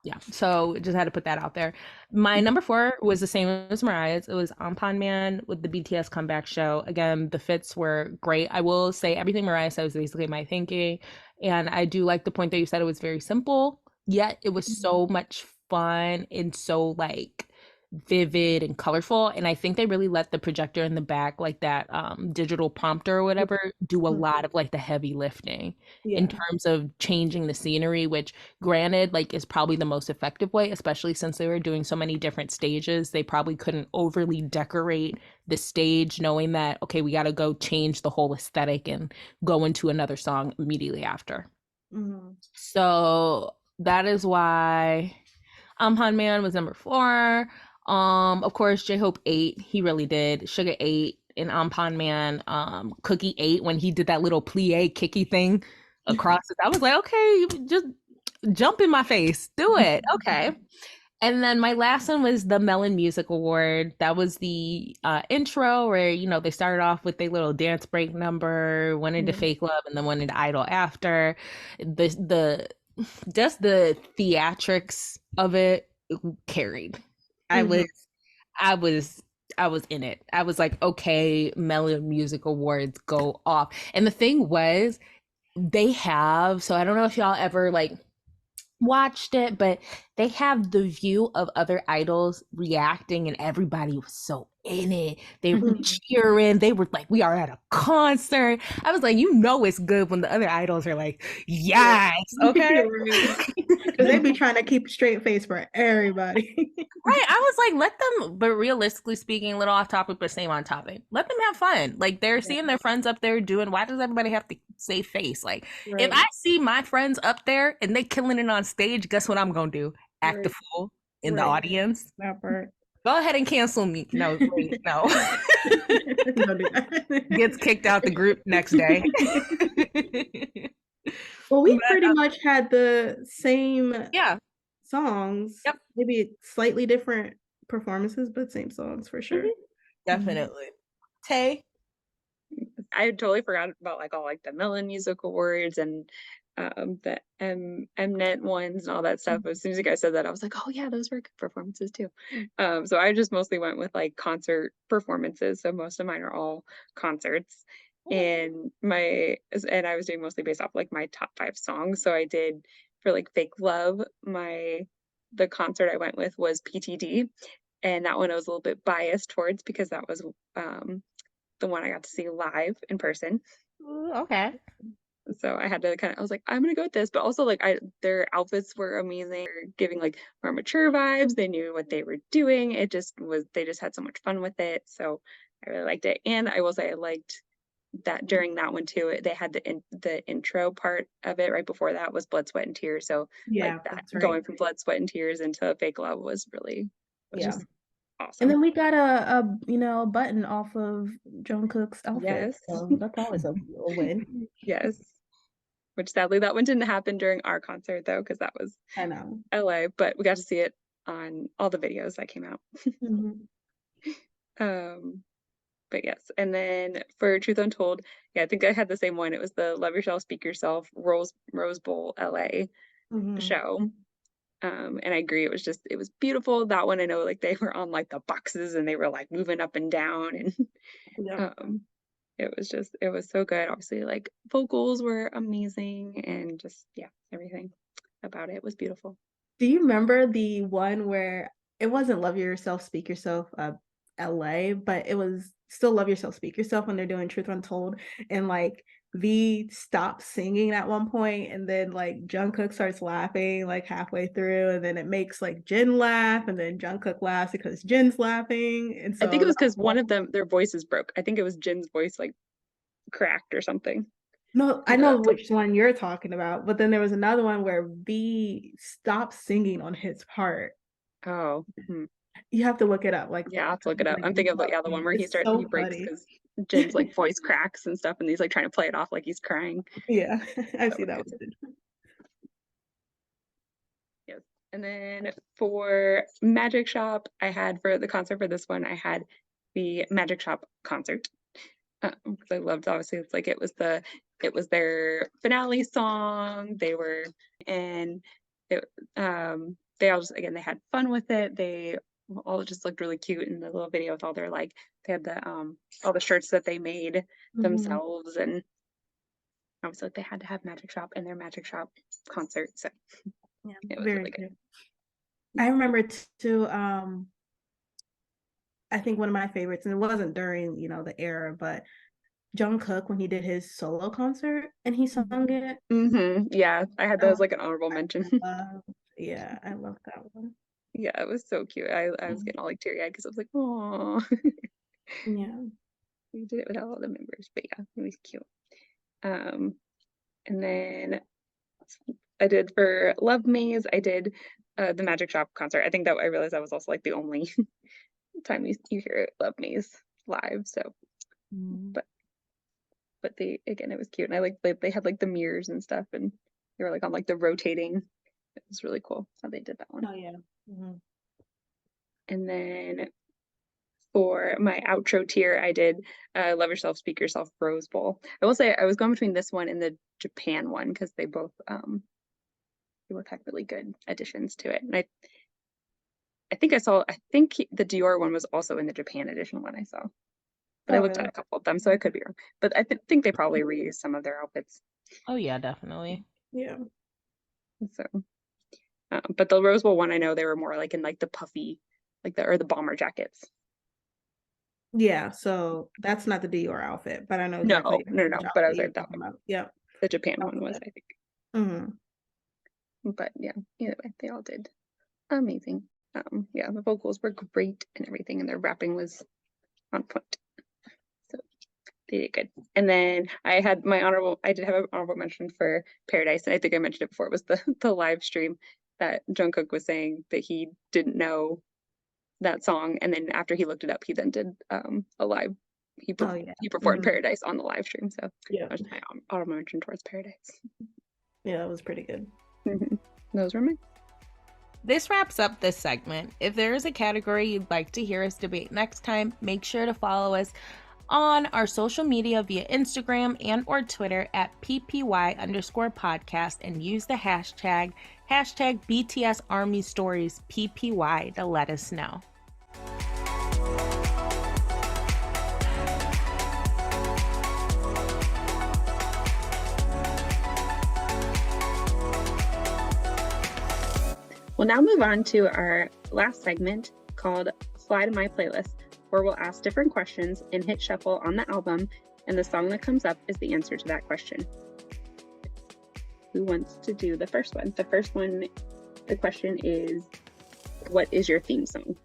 B: yeah. So just had to put that out there. My number 4 was the same as Mariah's. It was Ampon Man with the BTS comeback show. Again, the fits were great. I will say everything Mariah said was basically my thinking. And I do like the point that you said it was very simple, yet it was
C: Mhm.
B: so much fun and so like vivid and colorful. And I think they really let the projector in the back, like that digital prompter or whatever, do a lot of like the heavy lifting in
C: Yeah.
B: terms of changing the scenery, which granted like is probably the most effective way, especially since they were doing so many different stages. They probably couldn't overly decorate the stage knowing that okay, we got to go change the whole aesthetic and go into another song immediately after.
C: Mhm.
B: So that is why Han Man was number 4. Of course, J Hope 8. He really did. Sugar 8 and Ampon Man. Cookie 8 when he did that little plie kicky thing across it. I was like, okay, just jump in my face. Do it. Okay. And then my last one was the Melon Music Award. That was the intro where, they started off with a little dance break number, went into
C: Mhm.
B: Fake Love, and then went into Idol after. The just the theatrics of it carried. I was
C: Mhm.
B: I was I was in it. I was like, okay, Melon Music Awards go off. And the thing was, so I don't know if y'all ever like watched it, but they have the view of other idols reacting, and everybody was so in it. They were
C: Mhm.
B: cheering. They were like, "We are at a concert." I was like, it's good when the other idols are like,
C: Yeah.
B: "Yes, okay."
C: Right. Because they be trying to keep a straight face for everybody.
B: Right. I was like, let them, but realistically speaking, a little off topic, but same on topic. Let them have fun. Like they're
C: Yeah.
B: seeing their friends up there doing, why does everybody have to save face? Like if I
C: Right.
B: see my friends up there and they killing it on stage, guess what I'm gonna do? Act the
C: Right.
B: fool in the
C: Right.
B: audience.
C: That part.
B: Go ahead and cancel me. No, wait, no.
C: Don't do that.
B: Gets kicked out the group next day.
C: Well, we pretty much had the same
B: Yeah.
C: songs.
B: Yep.
C: Maybe slightly different performances, but same songs for sure.
B: Definitely. Tay?
A: I totally forgot about like all like the Melon Music Awards and the Mnet ones and all that stuff. As soon as you guys said that, I was like, oh yeah, those were good performances too. So I just mostly went with like concert performances. So most of mine are all concerts. And I was doing mostly based off like my top 5 songs. So I did for like Fake Love, the concert I went with was PTD. And that one I was a little bit biased towards because that was the one I got to see live in person.
B: Ooh, okay.
A: So I had to I was like, I'm gonna go with this, but also like their outfits were amazing. They're giving like more mature vibes. They knew what they were doing. They just had so much fun with it. So I really liked it. And I will say I liked that during that one too, they had the intro part of it right before that was Blood, Sweat, and Tears. So
C: Yeah,
A: like that
C: that's right.
A: going from Blood, Sweat, and Tears into Fake Love was just awesome.
C: And then we got a button off of Jungkook's outfit.
A: Yes.
C: So that's always a win.
A: Yes. Which sadly that one didn't happen during our concert though, because that was
C: I know.
A: LA, but we got to see it on all the videos that came out. But yes, and then for Truth Untold, yeah, I think I had the same one. It was the Love Yourself, Speak Yourself Rose Bowl LA show. And I agree, it was beautiful. That one I know like they were on like the boxes and they were like moving up and down and it was so good. Obviously, like vocals were amazing and just everything about it was beautiful.
C: Do you remember the one where it wasn't Love Yourself, Speak Yourself, LA, but it was still Love Yourself, Speak Yourself when they're doing Truth Untold, and like V stops singing at one point, and then like Jungkook starts laughing like halfway through, and then it makes like Jin laugh, and then Jungkook laughs because Jin's laughing, and so
A: I think it was because one of them their voices broke. I think it was Jin's voice like cracked or something.
C: No, I know which one you're talking about, but then there was another one where V stopped singing on his part.
A: Oh.
C: You have to look it up. Like,
A: yeah, I'll have to look it up. I'm thinking of the one where he breaks because Jin's like voice cracks and stuff, and he's like trying to play it off like he's crying.
C: Yeah, I see that one.
A: Yes. And then for Magic Shop, I had for the concert for this one, I had the Magic Shop concert. Because I loved, obviously, it's like it was their finale song. They all just, again, they had fun with it. They all just looked really cute in the little video with all their like they had the all the shirts that they made themselves, and obviously like, they had to have Magic Shop in their Magic Shop concert. So
C: yeah,
A: it was
C: very
A: really good.
C: I remember too, I think one of my favorites, and it wasn't during the era, but Jungkook when he did his solo concert and he sung it.
A: Yeah, I had that as like an honorable mention.
C: Yeah, I love that one.
A: Yeah, it was so cute. I was getting all like teary-eyed because I was like, oh.
C: Yeah.
A: We did it without all the members, but yeah, it was cute. And then I did for Love Maze, I did the Magic Shop concert. I think that I realized that was also like the only time you hear Love Maze live. So, but they, again, it was cute, and I like they had like the mirrors and stuff, and they were like on like the rotating. It was really cool how they did that one.
C: Oh yeah.
A: And then for my outro tier, I did Love Yourself, Speak Yourself, Rose Bowl. I will say I was going between this one and the Japan one because they both had really good additions to it. And I think the Dior one was also in the Japan edition one I saw. But I looked at a couple of them, so I could be wrong. But I think they probably reused some of their outfits.
B: Oh yeah, definitely.
C: Yeah.
A: So, but the Rose Bowl one, I know they were more like in like the puffy, like the bomber jackets.
C: Yeah, so that's not the Dior outfit, but I know
A: exactly. No. But I was like that one.
C: Yeah,
A: the Japan one was, I think. But yeah, either way, they all did amazing. Yeah, the vocals were great and everything, and their rapping was on point. So they did good. And then I did have an honorable mention for Paradise, and I think I mentioned it before. It was the live stream that Jungkook was saying that he didn't know that song, and then after he looked it up, he then did a live. He performed Paradise on the live stream. So
C: yeah,
A: that was my honorable mention towards Paradise.
C: Yeah, that was pretty good.
A: Those were mine.
B: This wraps up this segment. If there is a category you'd like to hear us debate next time, make sure to follow us on our social media via Instagram and or Twitter at PPY_podcast and use the hashtag BTS Army Stories PPY to let us know.
A: We'll now move on to our last segment called Slide in My Playlist, where we'll ask different questions and hit shuffle on the album, and the song that comes up is the answer to that question. Who wants to do the first one? The first one, the question is, what is your theme song?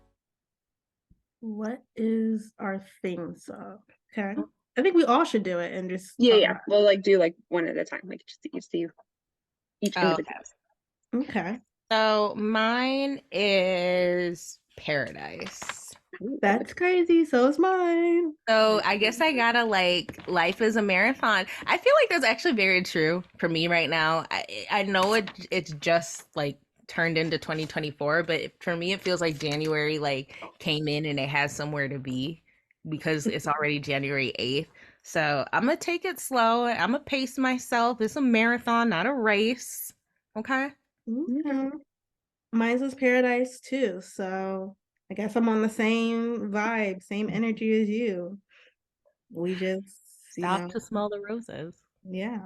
C: What is our theme song? Okay. I think we all should do it and just
A: Yeah. We'll like do like one at a time, like just each individual.
C: Okay.
B: So mine is Paradise.
C: That's crazy. So is mine.
B: So I guess I gotta like life is a marathon. I feel like that's actually very true for me right now. I know it's just like turned into 2024, but for me it feels like January like came in and it has somewhere to be because it's already January 8th. So I'm gonna take it slow. I'm gonna pace myself. It's a marathon, not a race. Okay.
C: Mine was Paradise too, so I guess I'm on the same vibe, same energy as you. We just
B: stop to smell the roses.
C: Yeah.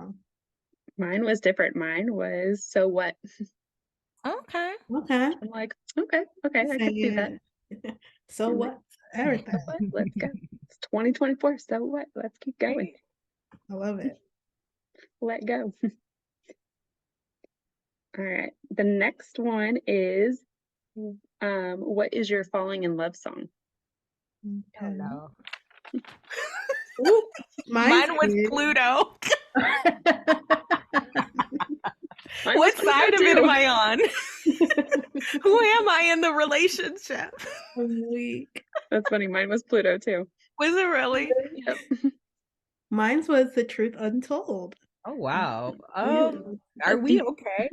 A: Mine was different. Mine was So What.
B: Okay.
C: I'm
A: like, okay, I can see that.
C: So what? Everything.
A: Let's go. It's 2024. So what? Let's keep going.
C: I love it.
A: Let go. All right. The next one is, what is your falling in love song?
B: Oh no.
C: Mine
B: was Pluto.
A: What
B: side of it am I on? Who am I in the relationship?
C: I'm weak.
A: That's funny. Mine was Pluto too.
B: Was it really?
A: Yep.
C: Mine was The Truth Untold.
B: Oh wow. Are we okay?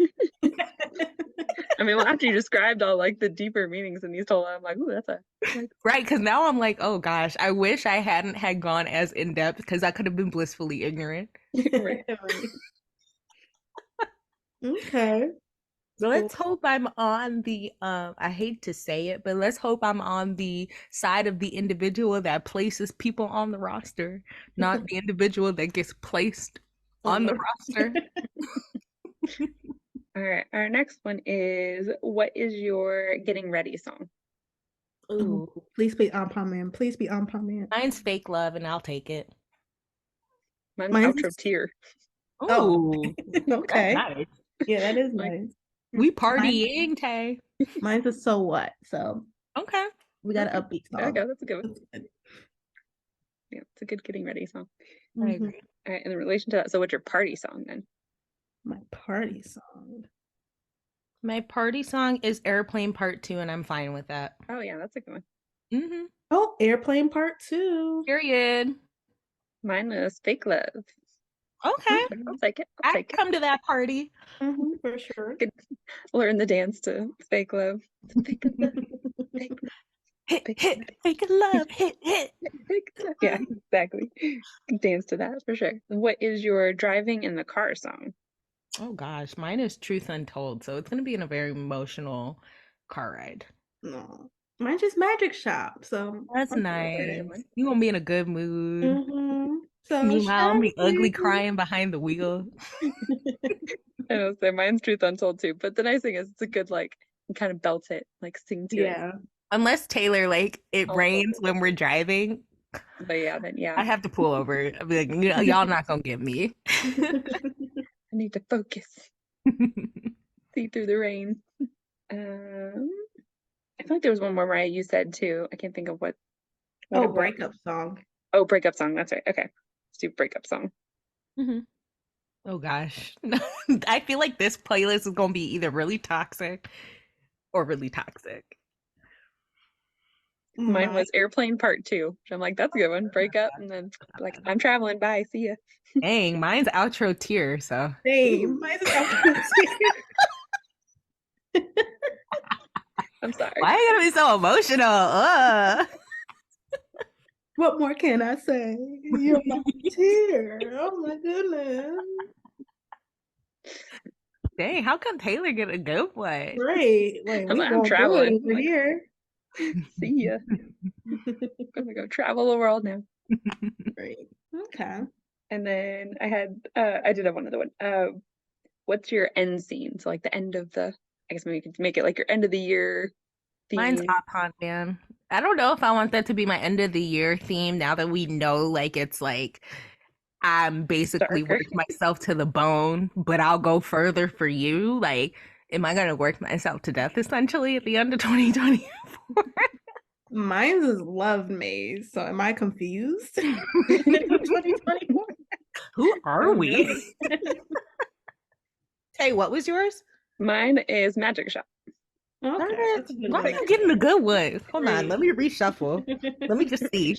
A: I mean, well, after you described all like the deeper meanings in these told, I'm like, ooh, that's a
B: right. Because now I'm like, oh gosh, I wish I hadn't had gone as in depth because I could have been blissfully ignorant.
A: Right.
C: Okay.
B: So let's hope I'm on the I hate to say it, but let's hope I'm on the side of the individual that places people on the roster, not the individual that gets placed on the roster.
A: All right. Our next one is, what is your getting ready song?
C: Ooh, please be on Man. Please be on Man.
B: Mine's Fake Love, and I'll take it.
A: Mine's Outro Tear.
B: Oh,
C: okay.
B: Nice.
C: Yeah, that is nice.
B: We partying, Tay.
C: Mine's a So What. So
B: okay,
C: we got an upbeat song.
A: There we go. That's a good one. Yeah, it's a good getting ready song.
B: I agree.
A: All right. In relation to that, so what's your party song then?
C: My party song.
B: My party song is Airplane Part 2, and I'm fine with that.
A: Oh yeah, that's a good one.
B: Mm-hmm.
C: Oh, Airplane Part 2.
B: Period.
A: Mine was Fake Love.
B: Okay.
A: I'll take it.
B: I come to that party.
C: For sure.
A: Learn the dance to Fake Love. Fake Love. Fake Love.
B: Fake love, hit.
A: Yeah, exactly. Dance to that for sure. What is your driving in the car song?
B: Oh gosh, mine is Truth Untold, so it's gonna be in a very emotional car ride.
C: No, mine's just Magic Shop, so
B: that's nice. You gonna be in a good mood.
C: So
B: meanwhile, I'm be ugly crying behind the wheel.
A: I know, so mine's Truth Untold too. But the nice thing is, it's a good like kind of belt it, like sing to it.
B: Unless Taylor like it rains when we're driving.
A: But yeah, then yeah,
B: I have to pull over. I'll be like, y'all not gonna get me.
A: I need to focus. See through the rain. I feel like there was one more Mariah you said too. I can't think of what
C: breakup song.
A: Oh, breakup song. That's right. Okay, let's do breakup song.
B: Oh gosh, I feel like this playlist is gonna be either really toxic or really toxic.
A: Mine was Airplane Part 2. Which I'm like, that's a good one. Break up and then like, I'm traveling. Bye. See ya.
B: Dang, mine's outro tier, so.
C: Same. Mine's outro tier.
A: I'm sorry.
B: Why are you gonna be so emotional?
C: What more can I say? You're my tear. Oh my goodness.
B: Dang, how come Taylor get a good one?
C: Right. Like,
A: I'm traveling.
C: Over here.
A: See ya. I'm gonna go travel the world now.
C: Right. Okay.
A: And then I did have one other one. What's your end scene? So like the end of I guess maybe you could make it like your end of the year theme.
B: Mine's Opon, man. I don't know if I want that to be my end of the year theme now that we know like it's like I'm basically worked myself to the bone, but I'll go further for you. Like, am I gonna work myself to death essentially at the end of 2024?
C: Mine is Love Maze. So am I confused? 2024.
B: Who are we? Hey, what was yours?
A: Mine is Magic Shop.
C: Okay.
B: Why are you getting the good ones? Hold on, let me reshuffle. Let me just see.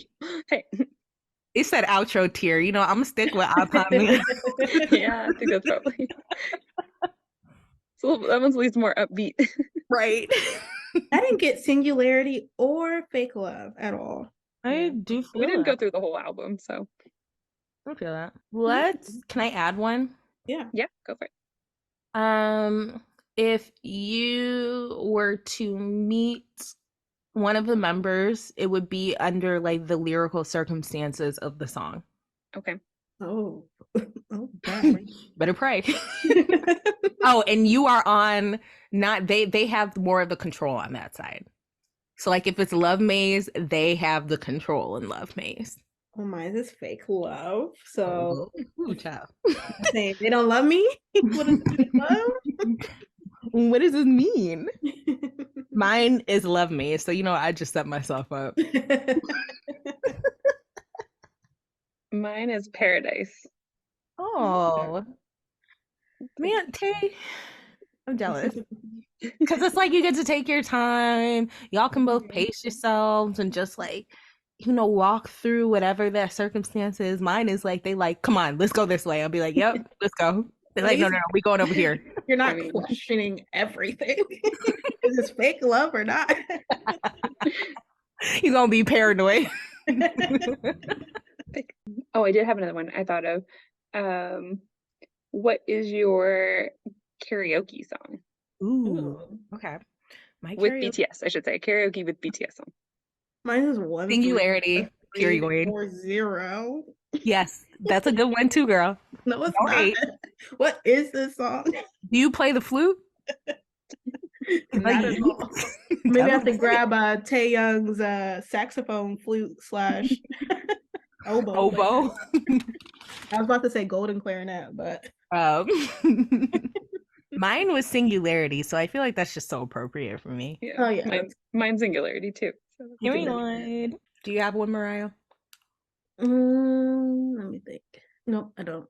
A: Hey.
B: It said outro tier. You know, I'm gonna stick with Opon.
A: Yeah, I think that's probably. So that one's at least more upbeat.
B: Right.
C: I didn't get Singularity or Fake Love at all.
B: I do feel
A: we didn't go through the whole album, so.
B: I feel that. Can I add one?
C: Yeah.
A: Yeah, go for it.
B: If you were to meet one of the members, it would be under like the lyrical circumstances of the song.
A: Okay.
C: Oh God.
B: Better pray. Oh, and you are on they have more of the control on that side. So like if it's Love Maze, they have the control in Love Maze.
C: Oh, mine is Fake Love. So
B: child.
C: they don't love me? What is fake love?
B: What does this mean? Mine is Love Maze, so you know I just set myself up.
A: Mine is Paradise.
B: Oh, man, Tay, I'm jealous. Because it's like you get to take your time. Y'all can both pace yourselves and just like, you know, walk through whatever that circumstance is. Mine is like, they like, come on, let's go this way. I'll be like, yep, let's go. They're like, no, we going over here.
C: You're not questioning everything. Is this fake love or not?
A: You're
B: gonna be paranoid.
A: Oh, I did have another one I thought of. What is your karaoke song?
B: Ooh, okay.
A: With BTS, I should say. Karaoke with BTS song.
C: Mine is one.
B: Singularity. Period.
C: Or 0.
B: Yes, that's a good one too, girl.
C: No, it's not. What is this song?
B: Do you play the flute?
C: Not at all. Maybe I have to grab Taeyoung's saxophone flute / oboe. I was about to say golden clarinet, but
B: mine was Singularity, so I feel like that's just so appropriate for me.
A: Yeah. Oh yeah, mine's Singularity too. So
B: give me one. Do you have one, Mariah?
C: Let me think. Nope, I don't.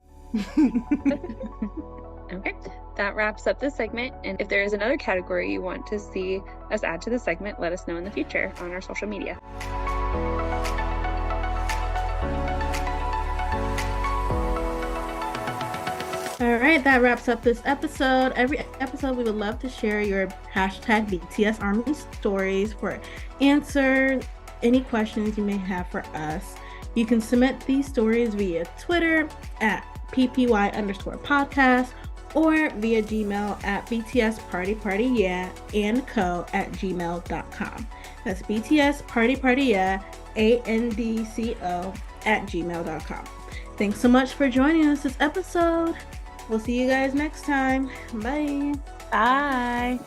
A: Okay, that wraps up this segment. And if there is another category you want to see us add to the segment, let us know in the future on our social media.
C: All right, that wraps up this episode. Every episode, we would love to share your hashtag BTS Army stories for answer any questions you may have for us. You can submit these stories via Twitter at PPY_podcast or via Gmail at BTSPartyPartyYeahandCO at gmail.com. That's BTSPartyPartyYeahandCO at gmail.com. Thanks so much for joining us this episode. We'll see you guys next time. Bye.
B: Bye.